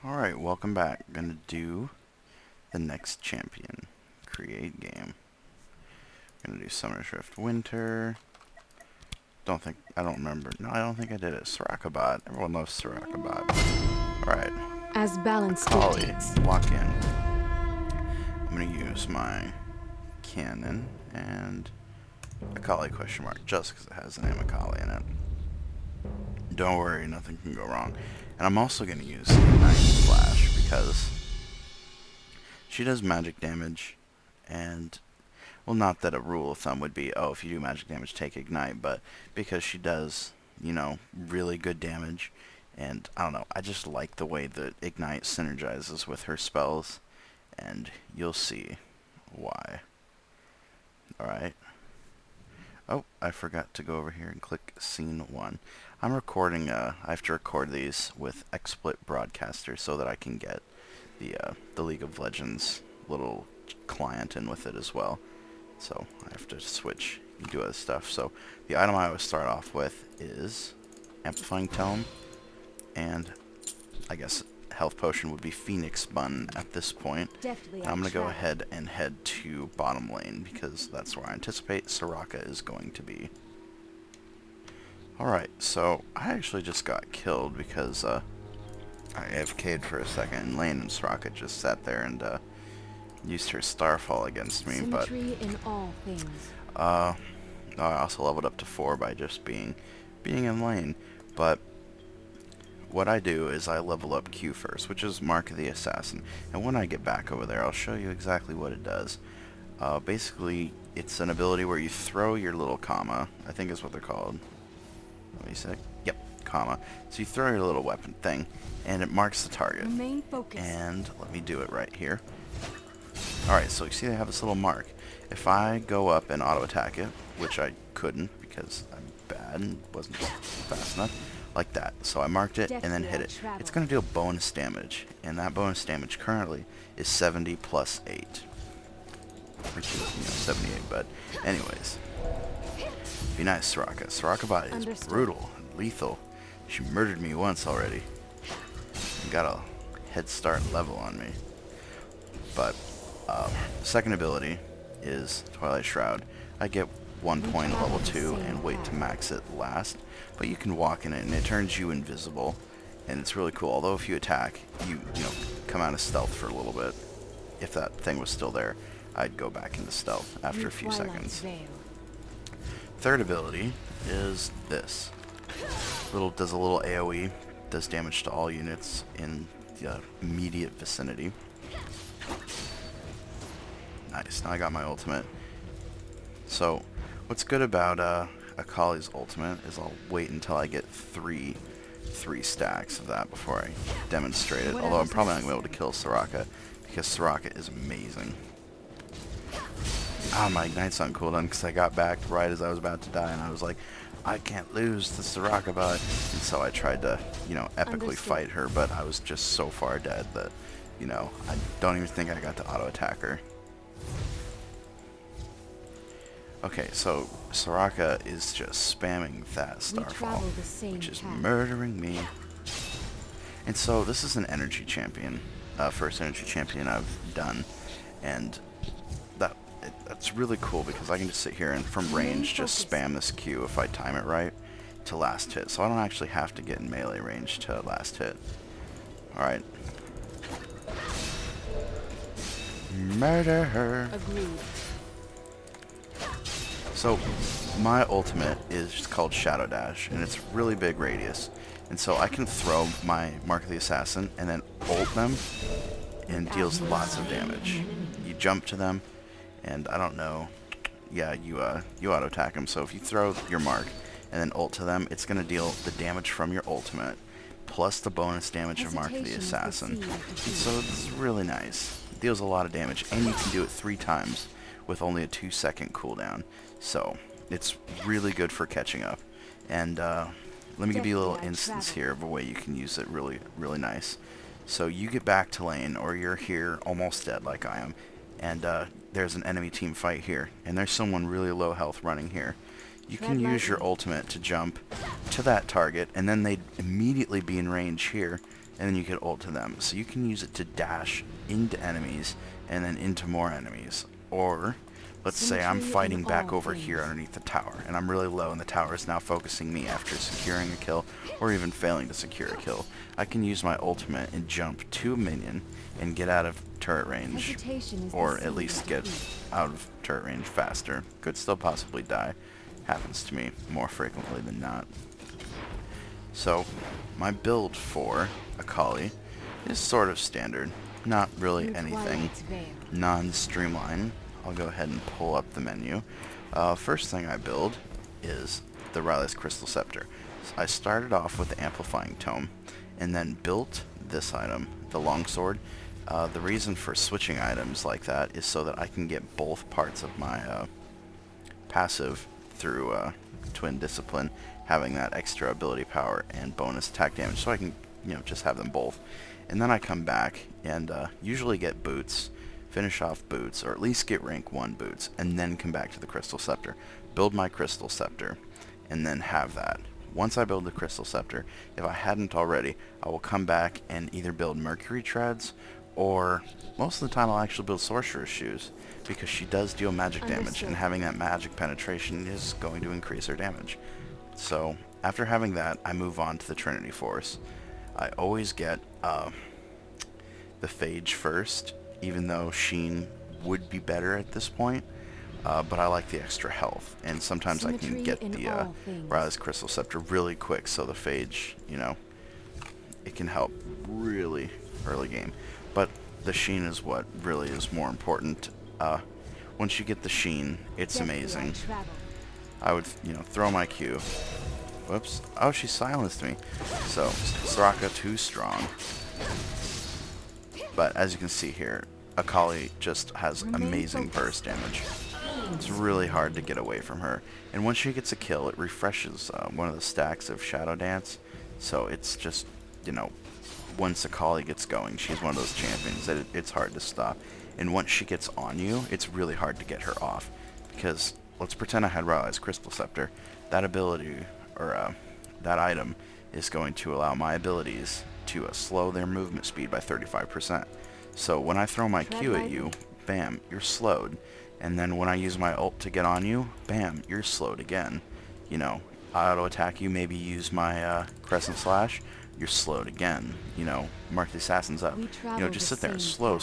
Alright, welcome back. Gonna do the next champion. Create game. Gonna do Summer's Rift Winter. I don't remember. No, I don't think I did it. Sorc. Everyone loves Sorc. Alright. As balance Akali, dictates. lock in. I'm gonna use my cannon and Akali question mark just because it has the name Akali in it. Don't worry, nothing can go wrong. And I'm also going to use Ignite Flash because she does magic damage, and, well, not that a rule of thumb would be, oh, if you do magic damage, take Ignite, but because she does, you know, really good damage, and, I don't know, I just like the way that Ignite synergizes with her spells, and you'll see why. Alright. Oh, I forgot to go over here and click Scene 1. I'm recording, I have to record these with XSplit Broadcaster so that I can get the League of Legends little client in with it as well. So I have to switch and do other stuff. So the item I always start off with is Amplifying Tome, and I guess Health Potion would be Phoenix Bun at this point. And I'm going to go ahead and head to bottom lane because that's where I anticipate Sorc is going to be. Alright, so I actually just got killed because I AFK'd for a second in lane and Sorc just sat there and used her Starfall against me. Symmetry in all things. I also leveled up to 4 by just being in lane. But what I do is I level up Q first, which is Mark of the Assassin. And when I get back over there, I'll show you exactly what it does. Basically, it's an ability where you throw your little comma, I think is what they're called. Let me see. Yep, comma. So you throw your little weapon thing, and it marks the target. Remain focused. And let me do it right here. Alright, so you see I have this little mark. If I go up and auto-attack it, which I couldn't because I'm bad and wasn't fast enough, like that. So I marked it and then hit it. It's going to deal bonus damage, and that bonus damage currently is 70 plus 8. Which is, 78, but anyways. Be nice, Sorc. Sorc is brutal and lethal. She murdered me once already. And got a head start level on me. But, second ability is Twilight Shroud. I get 1 point at level 2 and wait to max it last. But you can walk in it and it turns you invisible. And it's really cool. Although if you attack, you come out of stealth for a little bit. If that thing was still there, I'd go back into stealth after a few seconds. Third ability is this. Does a little AoE, does damage to all units in the immediate vicinity. Nice, now I got my ultimate. So, what's good about Akali's ultimate is I'll wait until I get three stacks of that before I demonstrate it. Although I'm probably not going to be able to kill Sorc because Sorc is amazing. My Ignite's on cooldown because I got back right as I was about to die, and I was like, I can't lose to Sorc. And so I tried to, epically fight her, but I was just so far dead that, I don't even think I got to auto-attack her. Okay, so Sorc is just spamming that Starfall, which is murdering me. And so this is an energy champion, first energy champion I've done, and that's really cool because I can just sit here and from range just spam this Q if I time it right to last hit. So I don't actually have to get in melee range to last hit. Alright. Murder her. Agreed. So my ultimate is just called Shadow Dash, and it's really big radius. And so I can throw my Mark of the Assassin and then ult them and deals lots of damage. You jump to them, and I don't know, yeah, you auto-attack them, so if you throw your mark and then ult to them, it's going to deal the damage from your ultimate, plus the bonus damage of Mark of the Assassin. And so it's really nice. It deals a lot of damage, and you can do it 3 times with only a 2-second cooldown. So it's really good for catching up. And let me give you a little instance here of a way you can use it really, really nice. So you get back to lane, or you're here almost dead like I am, and there's an enemy team fight here, and there's someone really low health running here. You can use your ultimate to jump to that target, and then they'd immediately be in range here, and then you can ult to them. So you can use it to dash into enemies and then into more enemies. Or let's say I'm fighting back over here underneath the tower, and I'm really low, and the tower is now focusing me after securing a kill, or even failing to secure a kill. I can use my ultimate and jump to a minion and get out of turret range, or at least get out of turret range faster. Could still possibly die. Happens to me more frequently than not. So, my build for Akali is sort of standard. Not really anything non-streamline. I'll go ahead and pull up the menu. First thing I build is the Rylais Crystal Scepter. So I started off with the Amplifying Tome, and then built this item, the Longsword. The reason for switching items like that is so that I can get both parts of my passive through Twin Discipline, having that extra ability power and bonus attack damage, so I can, just have them both. And then I come back and usually get boots, finish off boots, or at least get rank 1 boots, and then come back to the Crystal Scepter, build my Crystal Scepter, and then have that. Once I build the Crystal Scepter, if I hadn't already, I will come back and either build Mercury Treads, or most of the time I'll actually build Sorcerer's Shoes, because she does deal magic damage, and having that magic penetration is going to increase her damage. So after having that, I move on to the Trinity Force. I always get the Phage first, even though Sheen would be better at this point, but I like the extra health, and sometimes I can get the Rylais Crystal Scepter really quick, so the Phage, it can help really early game. But the Sheen is what really is more important. Once you get the Sheen, it's amazing. I would, throw my Q. Whoops. Oh, she silenced me. So, Soraka too strong. But as you can see here, Akali just has amazing burst damage. It's really hard to get away from her. And once she gets a kill, it refreshes one of the stacks of Shadow Dance. So it's just, once Akali gets going, she's one of those champions that it's hard to stop. And once she gets on you, it's really hard to get her off. Because, let's pretend I had Rylais Crystal Scepter. That ability, or that item, is going to allow my abilities to slow their movement speed by 35%. So when I throw my Q at you, bam, you're slowed. And then when I use my ult to get on you, bam, you're slowed again. I auto attack you, maybe use my Crescent Slash, you're slowed again. Mark the Assassins up. Just sit there, slow.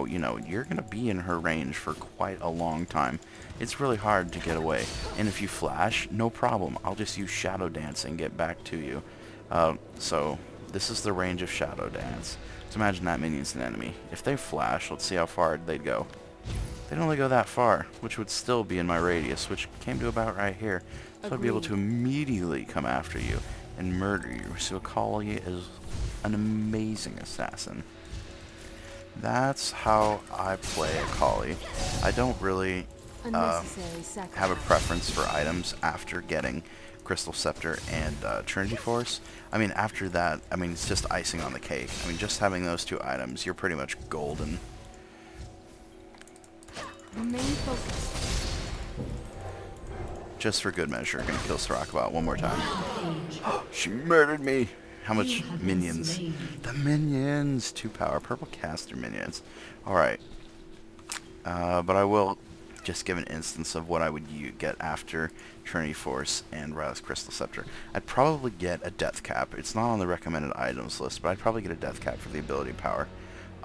You're going to be in her range for quite a long time. It's really hard to get away. And if you flash, no problem. I'll just use Shadow Dance and get back to you. So this is the range of Shadow Dance. So imagine that minion's an enemy. If they flash, let's see how far they'd go. They'd only go that far, which would still be in my radius, which came to about right here. So I'd be able to immediately come after you and murder you. So Akali is an amazing assassin. That's how I play Akali. I don't really have a preference for items after getting Crystal Scepter and Trinity Force. After that, it's just icing on the cake. Just having those two items, you're pretty much golden. Remain focused. Just for good measure, gonna kill Soraka one more time. She murdered me! How much minions? The minions! 2 power. Purple caster minions. Alright. But I will just give an instance of what I would get after Trinity Force and Rylais Crystal Scepter. I'd probably get a death cap. It's not on the recommended items list, but I'd probably get a death cap for the ability power.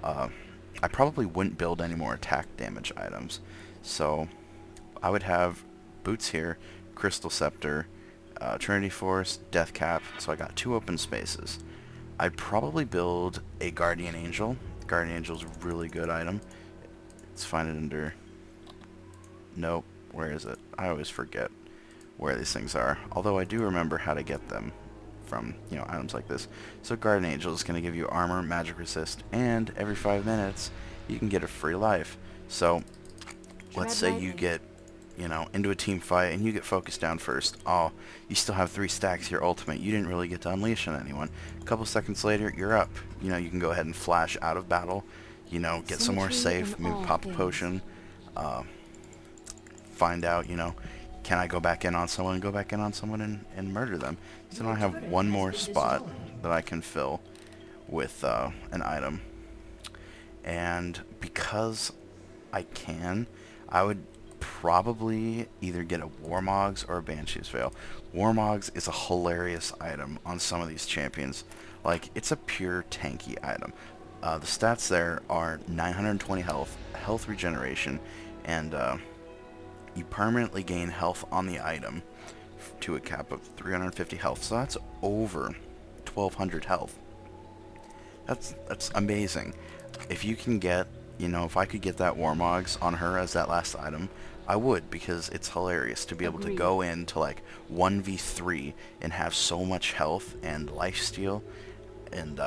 I probably wouldn't build any more attack damage items. So I would have boots here, Crystal Scepter, Trinity Force, Death Cap, so I got 2 open spaces. I'd probably build a Guardian Angel. Guardian Angel is a really good item. Let's find it under... Nope, where is it? I always forget where these things are, although I do remember how to get them from, items like this. So Guardian Angel is going to give you armor, magic resist, and every 5 minutes you can get a free life. So let's say you get, into a team fight and you get focused down first. Oh, you still have 3 stacks of your ultimate. You didn't really get to unleash on anyone. A couple seconds later, you're up. You can go ahead and flash out of battle, get somewhere safe, maybe pop a potion, find out, can I go back in on someone and murder them. So now I have one more spot that I can fill. with an item. And because I can, I would probably either get a Warmog's or a Banshee's Veil. Warmog's is a hilarious item on some of these champions. Like, it's a pure tanky item. The stats there are 920 health, health regeneration, and you permanently gain health on the item to a cap of 350 health. So that's over 1200 health. That's amazing. If you can get, you know, if I could get that Warmogs on her as that last item, I would, because it's hilarious to be able to go into like 1v3 and have so much health and lifesteal and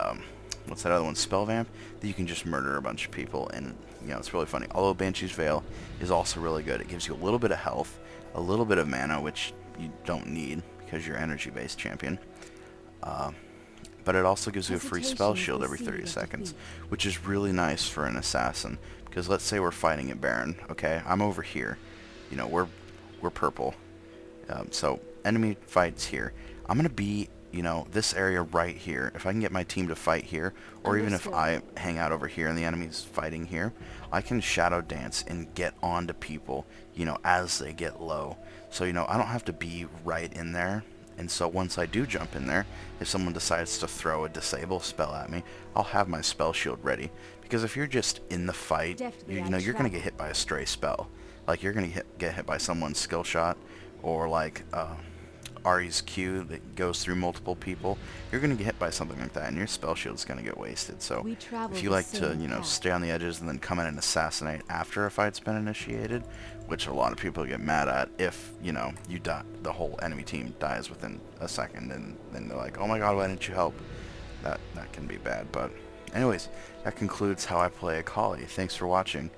what's that other one, Spell Vamp, that you can just murder a bunch of people, and you know, it's really funny. Although Banshee's Veil is also really good. It gives you a little bit of health, a little bit of mana, which you don't need because you're energy based champion. But it also gives you a free spell shield every 30 seconds, which is really nice for an assassin. Because let's say we're fighting a Baron, okay? I'm over here. You know, we're purple. So enemy fights here. I'm gonna be, you know, this area right here. If I can get my team to fight here, or even if I hang out over here and the enemy's fighting here, I can shadow dance and get onto people, you know, as they get low. So, you know, I don't have to be right in there. And so once I do jump in there, if someone decides to throw a disable spell at me, I'll have my spell shield ready. Because if you're just in the fight, you know, you're going to get hit by a stray spell. Like, you're going to get hit by someone's skill shot, or like Ari's Q that goes through multiple people. You're going to get hit by something like that, and your spell shield's going to get wasted. So if you like to, you know, stay on the edges and then come in and assassinate after a fight's been initiated, which a lot of people get mad at if, you know, you die, the whole enemy team dies within a second, and then they're like, oh my god, why didn't you help? That can be bad. But anyways, that concludes how I play Akali. Thanks for watching.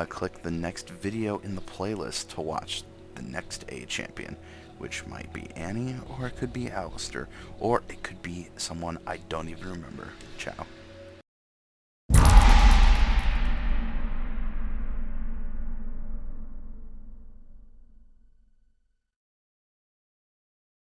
Click the next video in the playlist to watch the next A champion, which might be Annie, or it could be Alistair, or it could be someone I don't even remember. Ciao.